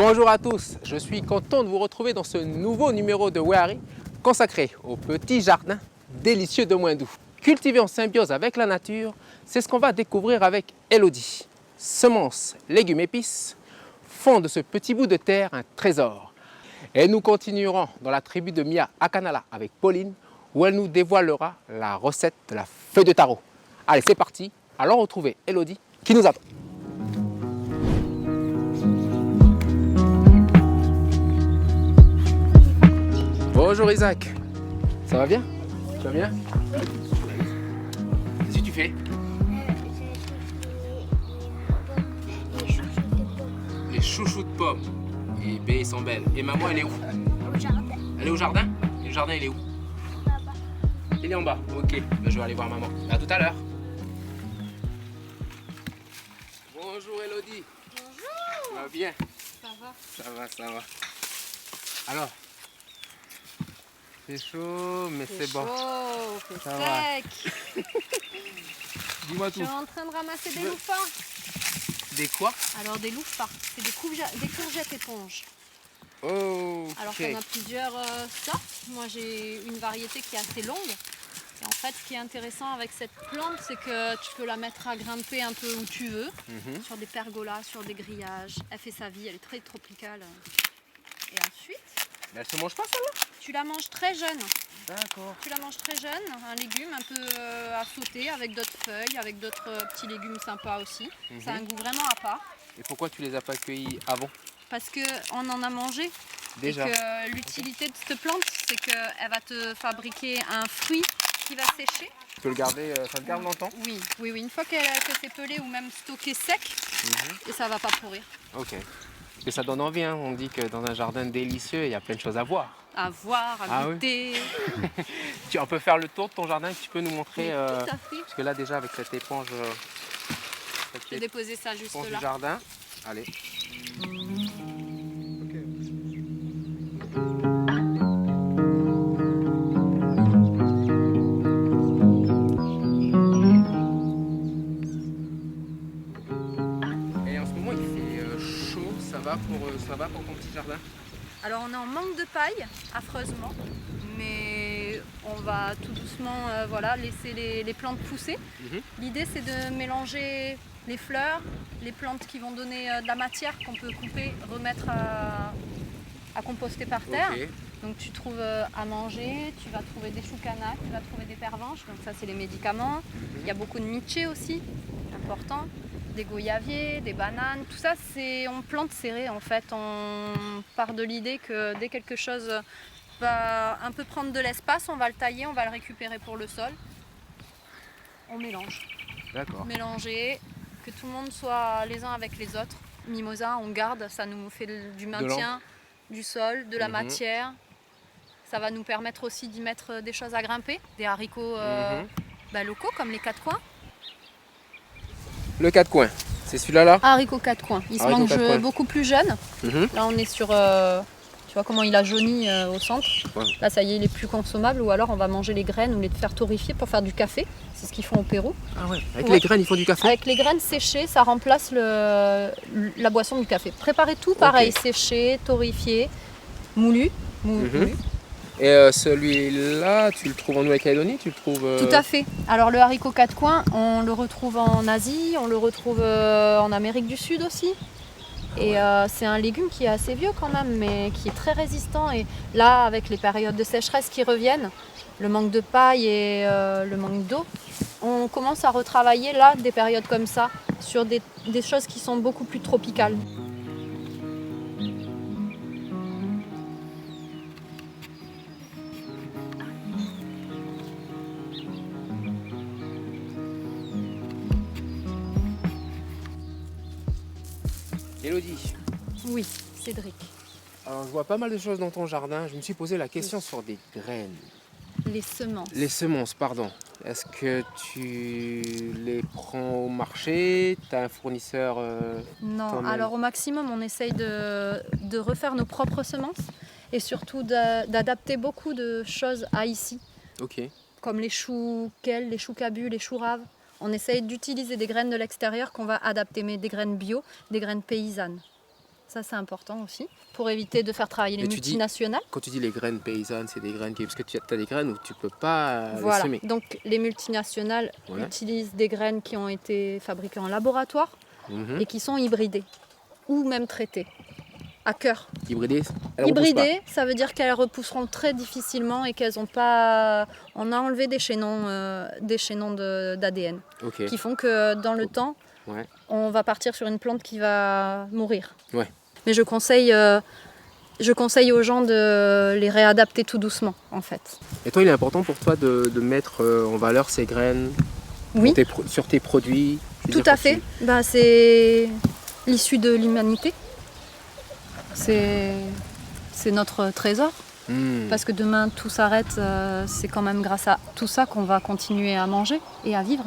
Bonjour à tous, je suis content de vous retrouver dans ce nouveau numéro de Wehari consacré au petit jardin délicieux de Moindou. Cultivé en symbiose avec la nature, c'est ce qu'on va découvrir avec Elodie. Semences, légumes, épices font de ce petit bout de terre un trésor. Et nous continuerons dans la tribu de Mia Akanala avec Pauline, où elle nous dévoilera la recette de la feuille de taro. Allez, c'est parti, allons retrouver Elodie qui nous attend. Bonjour Isaac, ça va bien? Tu vas bien? Qu'est-ce que tu fais? Les chouchous de pommes. Et ben, ils sont belles. Et maman, elle est où? Au jardin. Elle est au jardin? Et le jardin, il est où? Là-bas. Il est en bas. Ok, ben, je vais aller voir maman. À tout à l'heure. Bonjour Elodie. Bonjour. Ça va bien? Ça va? Ça va, ça va. Alors, c'est chaud, mais c'est bon. C'est Ça va. sec. Dis-moi Je tout. suis en train de ramasser des veux- loupards. Des quoi? Alors des loupards, c'est des courgettes éponges. Oh, Alors qu'on a plusieurs sortes. Moi j'ai une variété qui est assez longue. Et en fait ce qui est intéressant avec cette plante, c'est que tu peux la mettre à grimper un peu où tu veux. Sur des pergolas, sur des grillages. Elle fait sa vie, elle est très tropicale. Et ensuite, Mais elle se mange pas celle-là? tu la manges très jeune. D'accord. Tu la manges très jeune, un légume un peu à sauter avec d'autres feuilles, avec d'autres petits légumes sympas aussi. Ça a un goût vraiment à part Et pourquoi tu les as pas cueillis avant? parce qu'on en a mangé. Déjà. Et que l'utilité de cette plante, c'est qu'elle va te fabriquer un fruit qui va sécher. Tu peux le garder, ça se garde longtemps? Oui, oui, oui. Une fois que c'est pelé ou même stocké sec, et ça va pas pourrir. Ok. Et ça donne envie, hein. On dit que dans un jardin délicieux, il y a plein de choses à voir. À voir, à Ah oui. goûter. On peut faire le tour de ton jardin, tu peux nous montrer. Mais tout à fait. Parce que là, déjà, avec cette éponge, cette Je vais déposer ça juste éponge du là. jardin. Allez. Et en ce moment, il fait chaud, ça va pour ton petit jardin? Alors on est en manque de paille, affreusement, mais on va tout doucement voilà, laisser les plantes pousser. L'idée c'est de mélanger les fleurs, les plantes qui vont donner de la matière qu'on peut couper, remettre à composter par terre. Ok. Donc tu trouves à manger, tu vas trouver des choucanas, tu vas trouver des pervenches, donc ça c'est les médicaments. Il y a beaucoup de miché aussi, important. Des goyaviers, des bananes, tout ça on plante serré en fait. On part de l'idée que dès quelque chose va un peu prendre de l'espace, on va le tailler, on va le récupérer pour le sol. On mélange. D'accord. Mélanger, que tout le monde soit les uns avec les autres. Mimosa, on garde, ça nous fait du maintien du sol, de la matière. Ça va nous permettre aussi d'y mettre des choses à grimper, des haricots locaux comme les quatre coins. Le 4 coins, c'est celui-là là? Haricots quatre coins, ils se Haricots mangent quatre coins. beaucoup plus jeunes. Là on est sur, tu vois comment il a jauni au centre. Ouais. Là ça y est, il est plus consommable ou alors on va manger les graines ou les faire torréfier pour faire du café. C'est ce qu'ils font au Pérou. Ah ouais, avec Ouais. les graines, ils font du café? Avec les graines séchées, ça remplace la boisson du café. Préparez tout pareil, séché, torréfié, moulu. moulu. Et celui-là, tu le trouves en Nouvelle-Calédonie? Tu le trouves Tout à fait. Alors le haricot quatre coins, on le retrouve en Asie, on le retrouve en Amérique du Sud aussi. Et c'est un légume qui est assez vieux quand même, mais qui est très résistant. Et là, avec les périodes de sécheresse qui reviennent, le manque de paille et le manque d'eau, on commence à retravailler là des périodes comme ça, sur des choses qui sont beaucoup plus tropicales. Elodie, Oui, Cédric. alors je vois pas mal de choses dans ton jardin. Je me suis posé la question sur des graines. Les semences. Les semences, pardon. Est-ce que tu les prends au marché? Tu as un fournisseur Non, toi-même? alors au maximum, on essaye de refaire nos propres semences et surtout d'adapter beaucoup de choses à ici, Ok. comme les choux quels, les choux cabus, les choux raves. On essaye d'utiliser des graines de l'extérieur qu'on va adapter, mais des graines bio, des graines paysannes. Ça, c'est important aussi, pour éviter de faire travailler les Mais tu dis- multinationales. Quand tu dis les graines paysannes, c'est des graines parce que tu as des graines où tu peux pas les Voilà. semer. Donc, les multinationales Ouais. utilisent des graines qui ont été fabriquées en laboratoire Mhm. et qui sont hybridées ou même traitées à cœur. Hybridées, elles repoussent Hybridées, ça veut dire qu'elles repousseront très difficilement et qu'elles n'ont pas. On a enlevé des chaînons d'ADN pas. Ok. qui font que dans le temps, Ouais. on va partir sur une plante qui va mourir. Ouais. Mais je conseille aux gens de les réadapter tout doucement, en fait. Et toi, il est important pour toi de mettre en valeur ces graines Oui, sur tes produits. Je veux tout dire, à fait. Ben, c'est l'issue de l'humanité. C'est notre trésor. Parce que demain tout s'arrête, c'est quand même grâce à tout ça qu'on va continuer à manger et à vivre.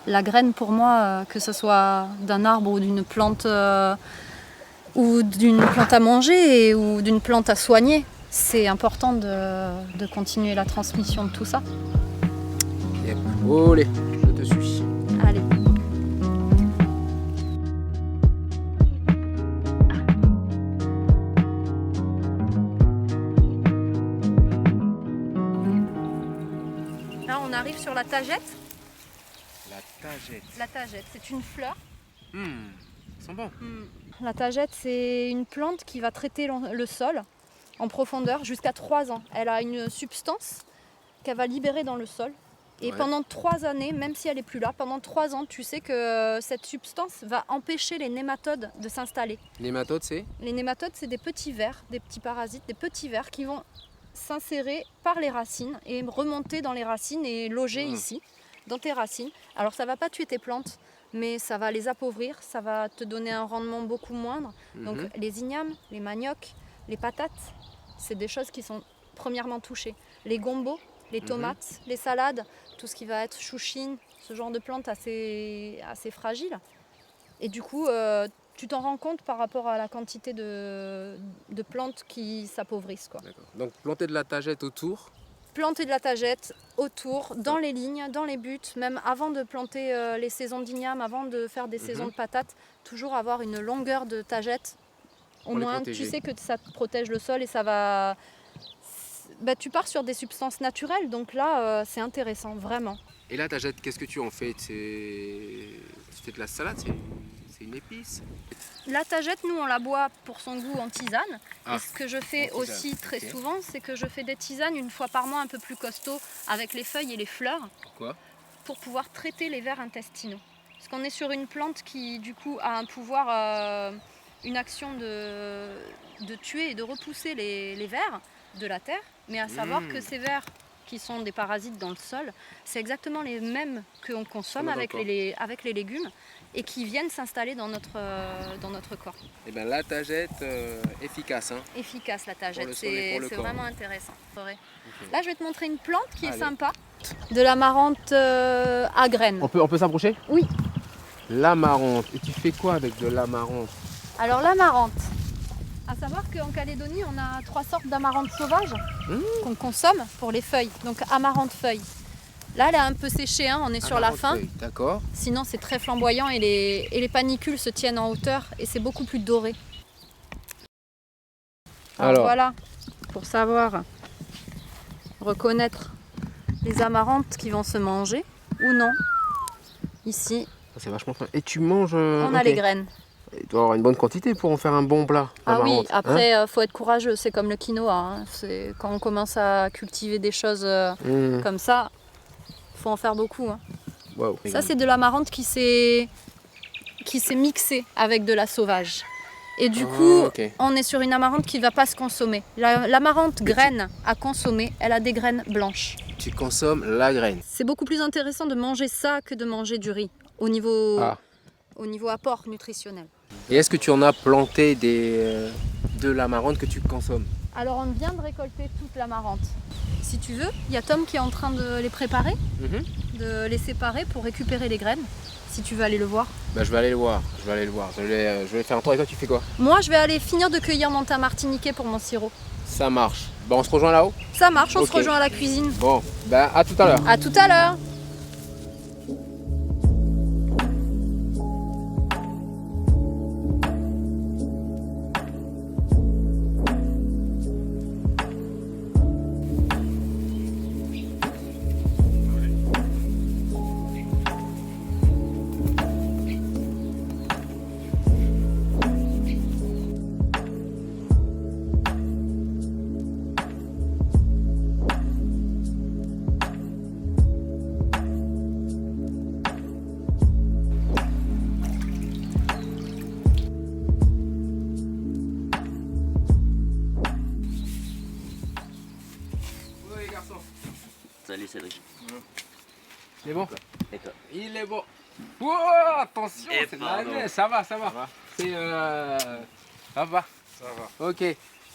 La graine pour moi, que ce soit d'un arbre ou d'une plante à manger ou d'une plante à soigner, c'est important de continuer la transmission de tout ça. Yep. Olé, je te suis. Allez. Là, on arrive sur la tagette. La tagette. La tagette, c'est une fleur. Ils sont bons. La tagette, c'est une plante qui va traiter le sol en profondeur jusqu'à 3 ans. Elle a une substance qu'elle va libérer dans le sol. Et Ouais. pendant 3 années, même si elle n'est plus là, pendant 3 ans, tu sais que cette substance va empêcher les nématodes de s'installer. Nématodes, c'est Les nématodes, c'est des petits vers, des petits parasites, des petits vers qui vont s'insérer par les racines et remonter dans les racines et loger ici, dans tes racines. Alors ça ne va pas tuer tes plantes, mais ça va les appauvrir, ça va te donner un rendement beaucoup moindre. Donc les ignames, les maniocs, les patates, c'est des choses qui sont premièrement touchées. Les gombos, les tomates, les salades, tout ce qui va être chouchine, ce genre de plantes assez fragiles. Et du coup, tu t'en rends compte par rapport à la quantité de plantes qui s'appauvrissent, quoi. D'accord. Donc planter de la tagette autour. Planter de la tagette autour, dans les lignes, dans les buts, même avant de planter les saisons d'igname, avant de faire des saisons de patates, toujours avoir une longueur de tagette. Au Pour les moins, protéger. tu sais que ça te protège le sol et ça va... Bah, tu pars sur des substances naturelles, donc là, c'est intéressant, vraiment. Et la tagette, qu'est-ce que tu en fais? Tu fais de la salade, c'est une épice. La tagette, nous, on la boit pour son goût en tisane. Ah, Et ce que je fais en tisane, aussi très ok. souvent, c'est que je fais des tisanes une fois par mois un peu plus costauds avec les feuilles et les fleurs Pourquoi? pour pouvoir traiter les vers intestinaux. Parce qu'on est sur une plante qui, du coup, a un pouvoir, une action de tuer et de repousser les vers de la terre. Mais à savoir que ces vers qui sont des parasites dans le sol, c'est exactement les mêmes qu'on consomme On est avec d'accord. avec les légumes et qui viennent s'installer dans notre corps. Eh bien la tagette, efficace. Hein. Efficace la tagette, le sol et pour le c'est corps. vraiment intéressant. Ok. Là, je vais te montrer une plante qui est Allez. sympa. De l'amarante à graines. On peut s'approcher? Oui. L'amarante. Et tu fais quoi avec de l'amarante? Alors l'amarante, à savoir qu'en Calédonie, on a 3 sortes d'amarante sauvages qu'on consomme pour les feuilles. Donc amarante feuille. Là, elle est un peu séchée, hein, on est sur la Amarante fin. feuille, d'accord. Sinon, c'est très flamboyant et les panicules se tiennent en hauteur et c'est beaucoup plus doré. Alors voilà, pour savoir reconnaître les amarantes qui vont se manger ou non. Ici, C'est vachement fin. Et tu manges. on a les graines. Il doit y avoir une bonne quantité pour en faire un bon plat. Ah oui, d'amarante, hein. après, faut être courageux, c'est comme le quinoa. Hein. C'est quand on commence à cultiver des choses comme ça, faut en faire beaucoup. Hein. Wow. Ça, c'est de l'amarante qui s'est mixée avec de la sauvage. Et du coup, ok. on est sur une amarante qui ne va pas se consommer. L'amarante graine à consommer, elle a des graines blanches. Tu consommes la graine. C'est beaucoup plus intéressant de manger ça que de manger du riz au niveau apport nutritionnel. Et est-ce que tu en as planté de l'amarante que tu consommes? Alors, on vient de récolter toute l'amarante. Si tu veux, il y a Tom qui est en train de les préparer, de les séparer pour récupérer les graines. Si tu veux aller le voir. Bah, je vais aller le voir. Je vais faire un tour et toi tu fais quoi? Moi, je vais aller finir de cueillir mon thym martiniquais pour mon sirop. Ça marche. Bah, on se rejoint là-haut? Ça marche, on Ok. se rejoint à la cuisine. Bon, bah à tout à l'heure. À tout à l'heure. Il est bon? Et toi? Il est bon. Wow, attention, Et c'est de la pardon. neige. Ça va. C'est ça va. Ça va. Ok.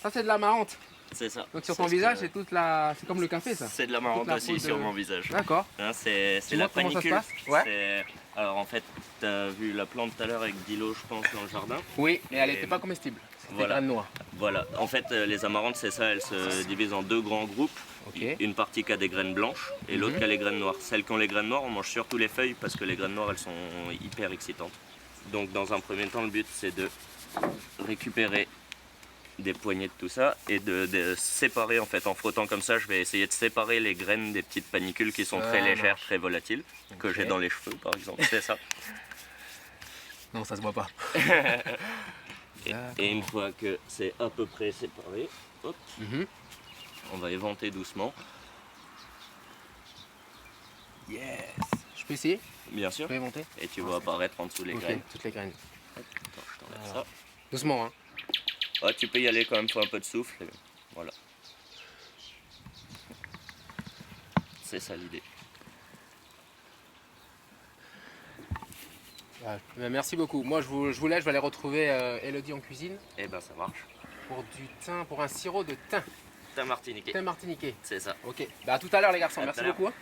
Ça c'est de la marrante. C'est ça. Donc sur C'est ton ce visage, que- c'est toute la. C'est comme le café ça. C'est de la marrante toute la aussi peau de- sur mon visage. D'accord. Hein, c'est la Dis-moi comment ça se panicule. passe. Ouais. Alors en fait, tu as vu la plante tout à l'heure avec Dilo, je pense, dans le jardin. Oui, mais elle Et- n'était pas comestible. C'était Voilà. graines noires. Voilà. En fait, les amarantes, c'est ça, elles se divisent en deux grands groupes. Ok. Une partie qui a des graines blanches et l'autre qui a les graines noires. Celles qui ont les graines noires, on mange surtout les feuilles parce que les graines noires, elles sont hyper excitantes. Donc dans un premier temps, le but, c'est de récupérer des poignées de tout ça et de séparer en fait en frottant comme ça. Je vais essayer de séparer les graines des petites panicules qui sont Ça très légères, marche. très volatiles, que Ok. j'ai dans les cheveux par exemple. C'est ça. Non, ça se voit pas. Et une fois que c'est à peu près séparé, hop, Mhm. on va éventer doucement. Yes. Je peux essayer? Bien Je sûr. peux monter? Et tu vois apparaître en dessous les Ok, graines. toutes les graines. Attends, je t'enlève ça. Doucement, hein. Ah, tu peux y aller quand même, faut un peu de souffle. et voilà. C'est ça l'idée. Ouais. Merci beaucoup. Moi, je vous laisse. Je vais aller retrouver Elodie en cuisine Et ben ça marche. pour du thym, pour un sirop de thym. T'as martiniqué. Thym martiniquais. C'est ça. Ok. Bah, à tout à l'heure, les garçons. À tout Merci à l'heure. beaucoup. hein.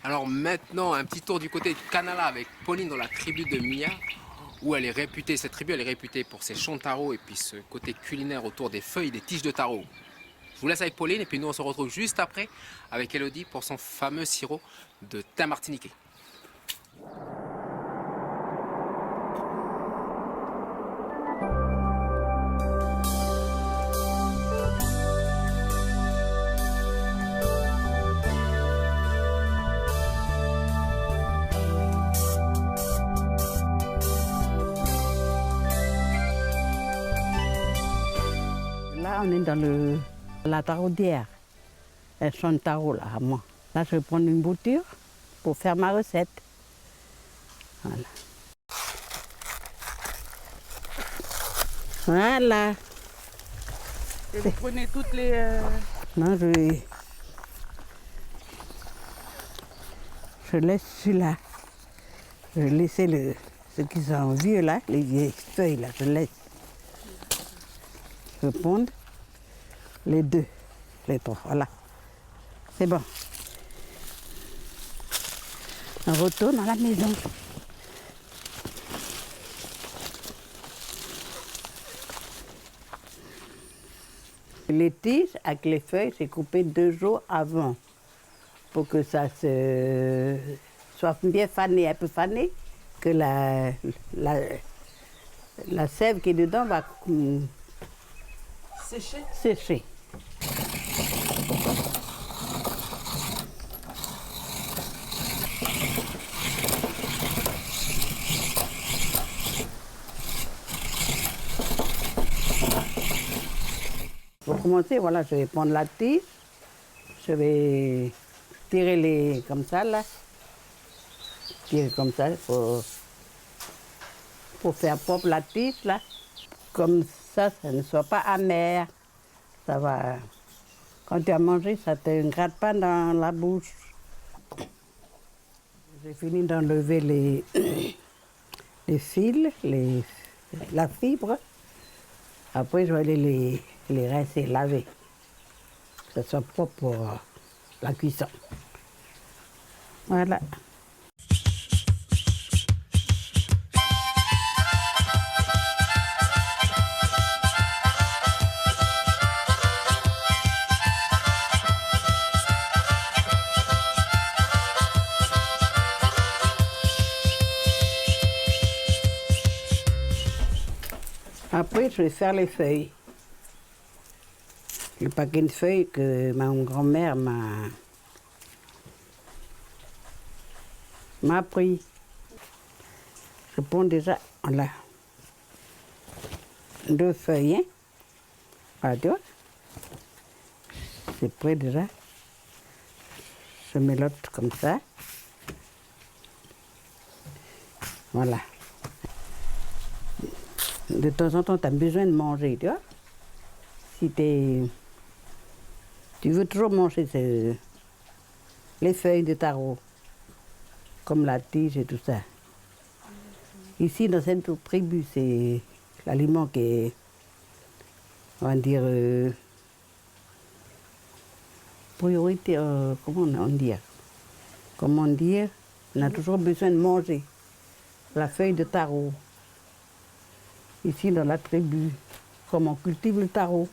Alors maintenant, un petit tour du côté de Canala avec Pauline dans la tribu de Mia, où elle est réputée, cette tribu, elle est réputée pour ses champs de taro et puis ce côté culinaire autour des feuilles, des tiges de taro. Je vous laisse avec Pauline et puis nous on se retrouve juste après avec Elodie pour son fameux sirop de thym martiniquais. Là, on est dans la taraudière. Elles sont de tarot, là, à moi. Là, je vais prendre une bouture pour faire ma recette. Voilà. Voilà. Et vous prenez toutes les... Non, je laisse celui-là. Je vais laisser ceux qui sont vieux, là, les vieilles feuilles, là, je laisse. Je vais prendre les deux, les trois, voilà. C'est bon. On retourne à la maison. Les tiges avec les feuilles, c'est coupé 2 jours avant pour que ça soit bien fané, un peu fané, que la sève qui est dedans va sécher. Pour commencer, voilà, je vais prendre la tige, je vais tirer comme ça, là. Tirer comme ça pour faire propre la tige, là. Comme ça ne soit pas amer. Ça va. Quand tu as mangé, ça ne te gratte pas dans la bouche. J'ai fini d'enlever les fils, la fibre. Après, je vais aller les rincer, laver. Que ça soit propre pour la cuisson. Voilà. Après, je vais faire les feuilles. Le paquet de feuilles que ma grand-mère m'a appris. Je prends déjà, voilà, 2 feuilles. Hein. Voilà, tu vois. C'est prêt déjà. Je mets l'autre comme ça. Voilà. De temps en temps, tu as besoin de manger, tu vois. Si tu veux toujours manger les feuilles de taro. comme la tige et tout ça. Ici, dans cette tribu, c'est l'aliment qui est, on va dire, priorité, comment dire, on a toujours besoin de manger la feuille de taro. Ici, dans la tribu, comme on cultive le taro.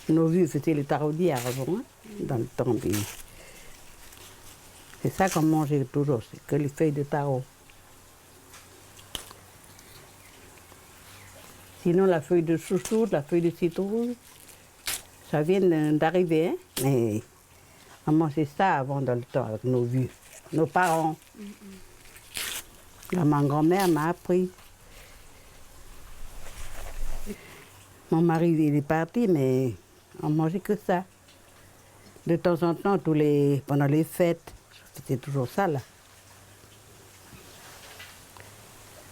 Nos vieux faisaient le taro d'hier avant, hein, dans le temps. C'est ça qu'on mangeait toujours, c'est que les feuilles de taro. Sinon, la feuille de chouchou, la feuille de citrouille, ça vient d'arriver, hein, mais on mangeait ça avant dans le temps avec nos vieux, nos parents. Là, ma grand-mère m'a appris. Mon mari, il est parti, mais on mangeait que ça. De temps en temps, pendant les fêtes, c'était toujours ça, là.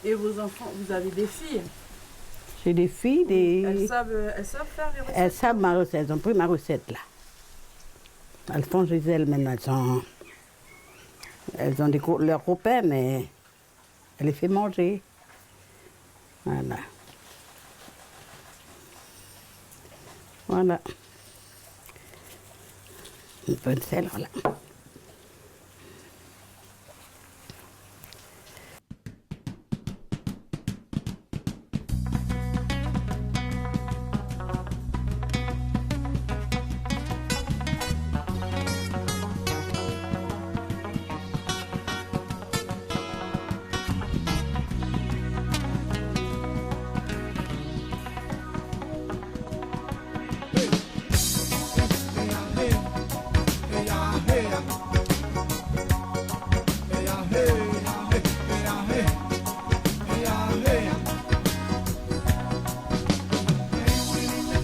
Et vos enfants, vous avez des filles? J'ai des filles, Elles savent faire les recettes? Elles savent ma recette, elles ont pris ma recette, là. Elles font chez elles maintenant, elles ont leurs copains, mais elles les font manger. Voilà. Voilà. Une bonne selle, voilà.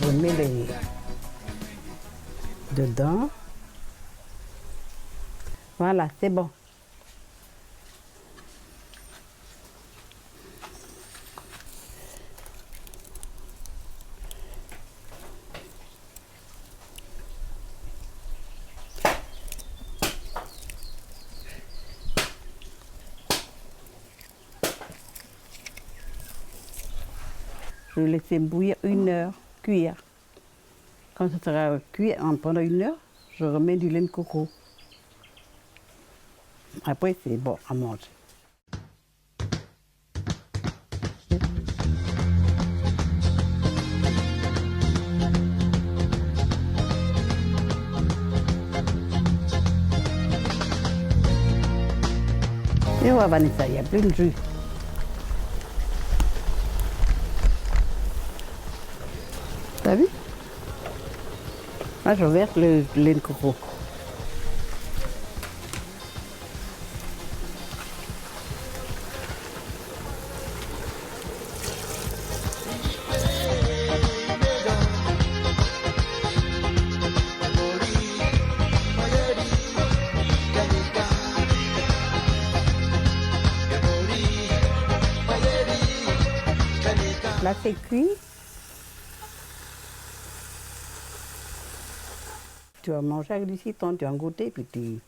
Je mets les dedans. Voilà, c'est bon. Je vais laisser bouillir 1 heure, cuire. Quand ça sera cuit, pendant 1 heure, je remets du lait de coco. Après, c'est bon à manger. Et voilà, Vanessa, il y a plein de jus. T'as vu? Là, je verse le lait de coco. Là, c'est cuit. Tu vas manger avec du citron, tu vas goûter, puis tu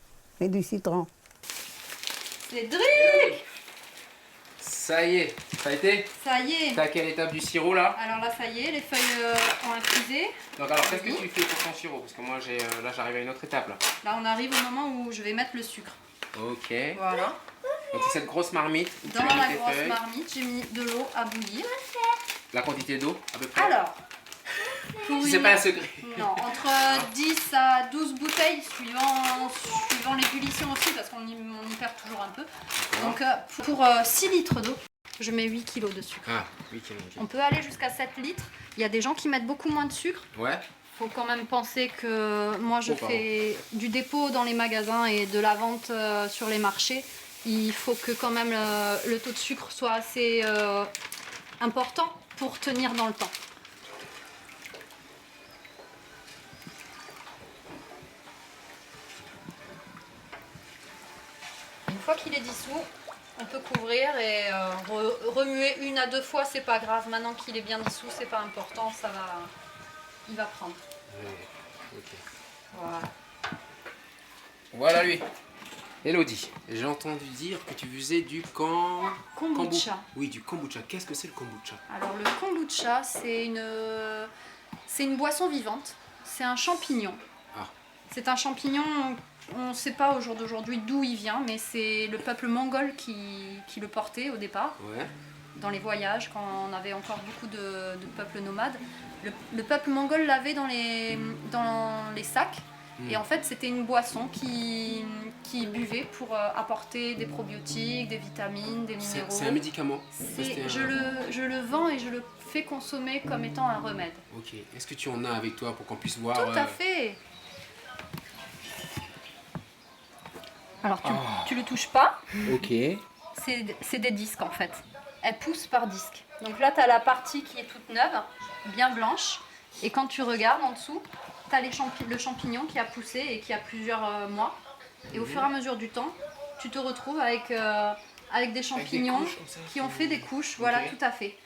mets du citron. Cédric! Ça y est, ça a été? Ça y est. T'es à quelle étape du sirop là? Alors là, ça y est, les feuilles ont infusé. Donc alors qu'est-ce que tu fais pour ton sirop? Parce que moi là j'arrive à une autre étape là. Là, on arrive au moment où je vais mettre le sucre. Ok. Voilà. Donc c'est cette grosse marmite. Où tu Dans as mis la tes grosse feuilles. marmite, j'ai mis de l'eau à bouillir. La quantité d'eau à peu près? Alors, pour Si c'est pas un secret. Non, entre 10 à 12 bouteilles, suivant l'ébullition aussi, parce qu'on y perd toujours un peu. Donc pour 6 litres d'eau, je mets 8 kg de sucre. Ah, 8 kg. On peut aller jusqu'à 7 litres. Il y a des gens qui mettent beaucoup moins de sucre. Ouais. Faut quand même penser que moi je Oh, fais du dépôt dans les magasins et de la vente sur les marchés. Il faut que quand même le taux de sucre soit assez important pour tenir dans le temps. Une fois qu'il est dissous, on peut couvrir et remuer 1 à 2 fois, c'est pas grave. Maintenant qu'il est bien dissous, c'est pas important, il va prendre. Ok. Voilà. Voilà lui. Elodie, j'ai entendu dire que tu faisais du Kombucha. Oui, du kombucha. Qu'est-ce que c'est le kombucha? Alors le kombucha, c'est une boisson vivante. C'est un champignon. Ah. C'est un champignon, on ne sait pas au jour d'aujourd'hui d'où il vient, mais c'est le peuple mongol qui le portait au départ, Ouais. dans les voyages, quand on avait encore beaucoup de peuples nomades. Le peuple mongol l'avait dans les sacs. Et en fait, c'était une boisson qui buvait pour apporter des probiotiques, des vitamines, des minéraux. C'est un médicament. Je le vends et je le fais consommer comme étant un remède. Ok. Est-ce que tu en as avec toi pour qu'on puisse voir? Tout à fait. Alors, tu le touches pas. Ok. C'est des disques en fait. Elles poussent par disque. Donc là, tu as la partie qui est toute neuve, bien blanche. Et quand tu regardes en dessous, tu as le champignon qui a poussé et qui a plusieurs mois. Et au fur et à mesure du temps, tu te retrouves avec des champignons couches comme ça, qui ont fait des couches. Voilà, Ok. tout à fait.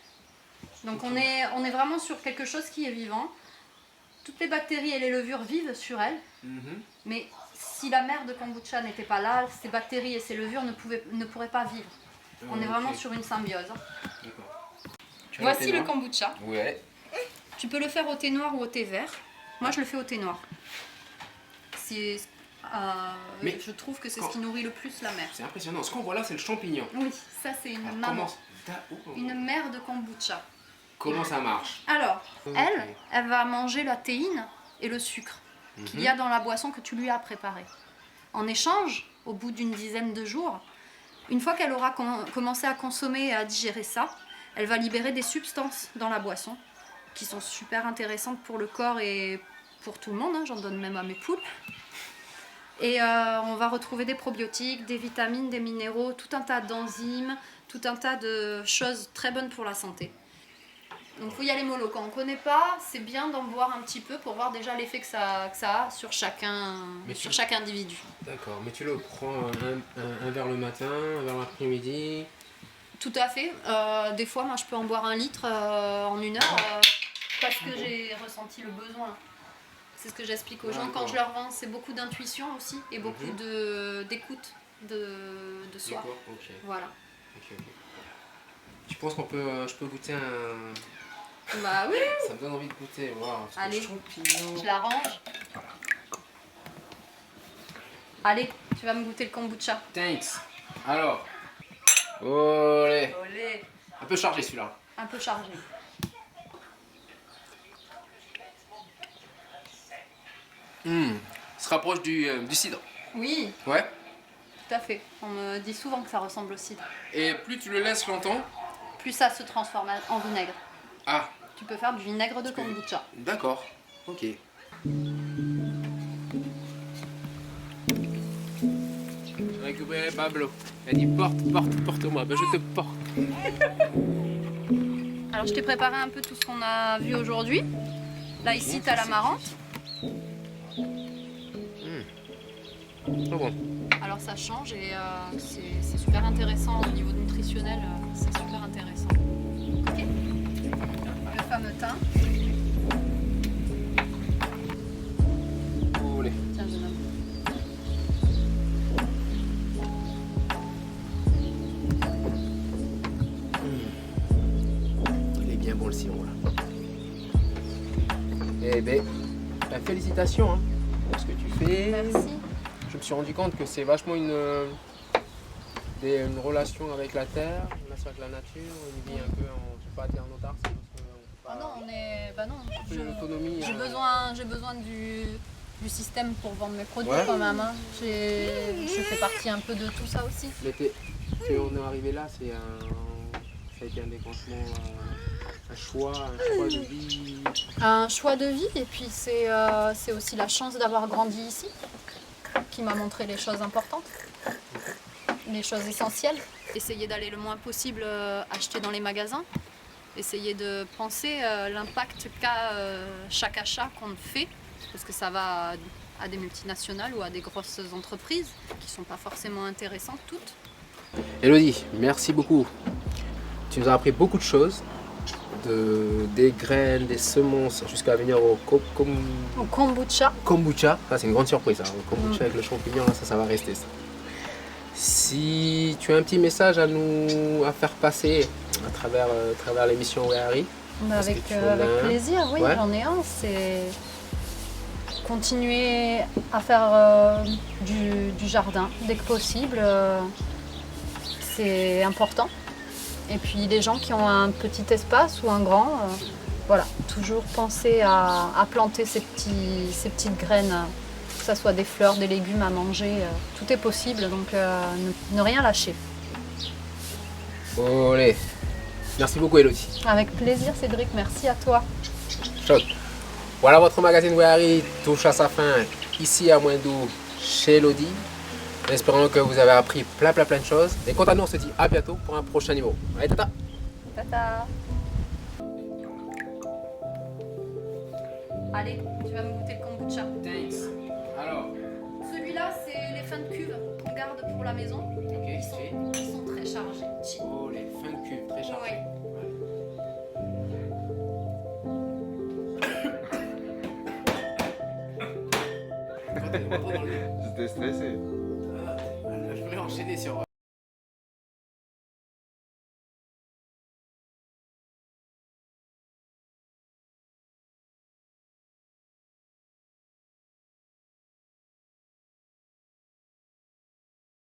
Donc on est vraiment sur quelque chose qui est vivant. Toutes les bactéries et les levures vivent sur elles. Mhm. Mais si la mère de kombucha n'était pas là, ces bactéries et ces levures ne pourraient pas vivre. On est vraiment Ok. sur une symbiose. D'accord. Tu as Voici noté, le non? kombucha. Ouais. Tu peux le faire au thé noir ou au thé vert. Moi, je le fais au thé noir. Mais je trouve que c'est quand- ce qui nourrit le plus la mère. C'est impressionnant. Ce qu'on voit là, c'est le champignon. Oui, ça c'est une Alors, maman, comment... une mère de kombucha. Comment ça marche? Alors, Ok. elle va manger la théine et le sucre qu'il y a dans la boisson que tu lui as préparée. En échange, au bout d'une dizaine de jours, une fois qu'elle aura commencé à consommer et à digérer ça, elle va libérer des substances dans la boisson qui sont super intéressantes pour le corps et pour tout le monde, hein, j'en donne même à mes poules. Et on va retrouver des probiotiques, des vitamines, des minéraux, tout un tas d'enzymes, tout un tas de choses très bonnes pour la santé. Donc il faut y aller mollo. Quand on ne connaît pas, c'est bien d'en boire un petit peu pour voir déjà l'effet que ça a sur chaque individu. D'accord, mais tu le prends un verre le matin, un verre l'après-midi. Tout à fait. Des fois, moi, je peux en boire 1 litre en 1 heure parce que j'ai ressenti le besoin. C'est ce que j'explique aux gens quand je leur vends. C'est beaucoup d'intuition aussi et beaucoup d'écoute de soi. D'accord, ok. Voilà. Ok. Tu penses je peux goûter un... Bah oui, Ça me donne envie de goûter, wow, parce que Allez. champignon. je l'arrange. Allez, tu vas me goûter le kombucha. Thanks. Alors. Olé. Olé. Un peu chargé celui-là. Un peu chargé. Se rapproche du cidre. Oui, Ouais. tout à fait. On me dit souvent que ça ressemble au cidre. Et plus tu le laisses longtemps. Plus ça se transforme en vinaigre. Ah, Tu peux faire du vinaigre de kombucha. d'accord. Ok. J'ai récupéré Pablo. Elle dit porte-moi. Ben je te porte. Alors je t'ai préparé un peu tout ce qu'on a vu aujourd'hui. Là ici tu as l'amarante. Trop bon. Alors ça change et c'est super intéressant au niveau nutritionnel. C'est super intéressant. Ok. Le fameux thym. Olé. Tiens, je donne. Il est bien bon le sirop là. Eh ben, félicitations hein, pour ce que tu fais. Merci. Je me suis rendu compte que c'est vachement une relation avec la terre, une relation avec la nature, une vie un peu je sais pas, dire en autarcie, parce qu'on peut pas... Ah non, non. un peu une autonomie. J'ai besoin du système pour vendre mes produits Ouais. quand même. Hein. Je fais partie un peu de tout ça aussi. Mais on est arrivé là, ça a été un déclenchement, un choix de vie. Un choix de vie et puis c'est aussi la chance d'avoir grandi ici qui m'a montré les choses importantes, les choses essentielles. Essayer d'aller le moins possible acheter dans les magasins, essayer de penser l'impact qu'a chaque achat qu'on fait, parce que ça va à des multinationales ou à des grosses entreprises qui ne sont pas forcément intéressantes toutes. Elodie, merci beaucoup. Tu nous as appris beaucoup de choses, des graines, des semences, jusqu'à venir au Au kombucha. kombucha. Ça, c'est une grande surprise. Hein. Le kombucha avec le champignon, là, ça va rester. Ça. Si tu as un petit message à faire passer à travers l'émission Wehari. Est-ce Avec, que tu en as avec un? plaisir, oui, Ouais. j'en ai un. C'est continuer à faire du jardin dès que possible. C'est important. Et puis les gens qui ont un petit espace ou un grand, voilà, toujours penser à planter ces petites graines, que ce soit des fleurs, des légumes à manger, tout est possible, donc ne rien lâcher. Olé. Merci beaucoup Elodie. Avec plaisir Cédric, merci à toi. Chouette. Voilà, votre magazine Wehari touche à sa fin ici à Moindou chez Elodie. En espérant que vous avez appris plein de choses. Et quant à nous, on se dit à bientôt pour un prochain numéro. Allez, tata. Tata. Allez, tu vas me goûter le kombucha. Thanks. Alors, Celui-là, c'est les fins de cuve qu'on garde pour la maison. ok, Ils sont très chargés. Oh, les fins de cube, très chargés. J'étais stressé. Je voulais enchaîner sur